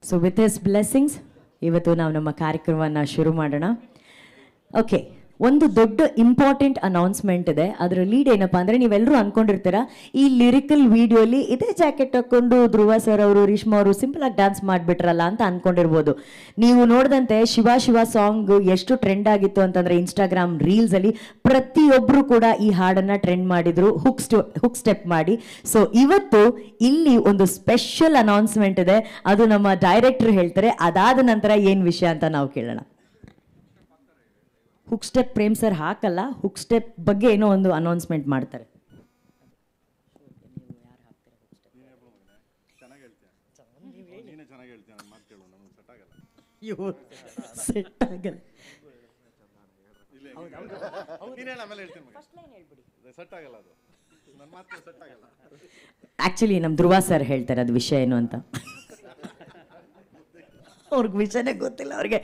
So with his blessings ಇವತ್ತು ನಾವು ನಮ್ಮ ಕಾರ್ಯಕ್ರಮವನ್ನು ಶುರು ಮಾಡೋಣ. ಓಕೆ, ಒಂದು ದೊಡ್ಡ ಇಂಪಾರ್ಟೆಂಟ್ ಅನೌನ್ಸ್ಮೆಂಟ್ ಇದೆ. ಅದರ ಲೀಡ್ ಏನಪ್ಪ ಅಂದರೆ, ನೀವೆಲ್ಲರೂ ಅಂದ್ಕೊಂಡಿರ್ತೀರ ಈ ಲಿರಿಕಲ್ ವಿಡಿಯೋಲಿ ಇದೇ ಜಾಕೆಟ್ ಹಾಕ್ಕೊಂಡು ಧ್ರುವ ಸರ್ ಅವರು, ರೇಷ್ಮಾ ಅವರು ಸಿಂಪಲ್ ಆಗಿ ಡ್ಯಾನ್ಸ್ ಮಾಡಿಬಿಟ್ರಲ್ಲ ಅಂತ ಅಂದ್ಕೊಂಡಿರ್ಬೋದು. ನೀವು ನೋಡಿದಂತೆ ಶಿವ ಶಿವ ಸಾಂಗ್ ಎಷ್ಟು ಟ್ರೆಂಡ್ ಆಗಿತ್ತು ಅಂತಂದರೆ, ಇನ್ಸ್ಟಾಗ್ರಾಮ್ ರೀಲ್ಸಲ್ಲಿ ಪ್ರತಿಯೊಬ್ಬರು ಕೂಡ ಈ ಹಾಡನ್ನು ಟ್ರೆಂಡ್ ಮಾಡಿದ್ರು, ಹುಕ್ ಸ್ಟೆಪ್ ಮಾಡಿ. ಸೊ ಇವತ್ತು ಇಲ್ಲಿ ಒಂದು ಸ್ಪೆಷಲ್ ಅನೌನ್ಸ್ಮೆಂಟ್ ಇದೆ, ಅದು ನಮ್ಮ ಡೈರೆಕ್ಟರ್ ಹೇಳ್ತಾರೆ. ಅದಾದ ನಂತರ ಏನು ವಿಷಯ ಅಂತ ನಾವು ಕೇಳೋಣ. ಹುಕ್ ಸ್ಟೆಪ್ ಪ್ರೇಮ್ ಸರ್ ಹಾಕಲ್ಲ, ಹುಕ್ ಸ್ಟೆಪ್ ಬಗ್ಗೆ ಏನೋ ಒಂದು ಅನೌನ್ಸ್ಮೆಂಟ್ ಮಾಡ್ತಾರೆ. ಆಕ್ಚುಲಿ ನಮ್ಮ ಧ್ರುವ ಸರ್ ಹೇಳ್ತಾರೆ ಅದು ವಿಷಯ ಏನು ಅಂತ. ಅವ್ರಿಗೆ ವಿಷಯನೇ ಗೊತ್ತಿಲ್ಲ ಅವ್ರಿಗೆ.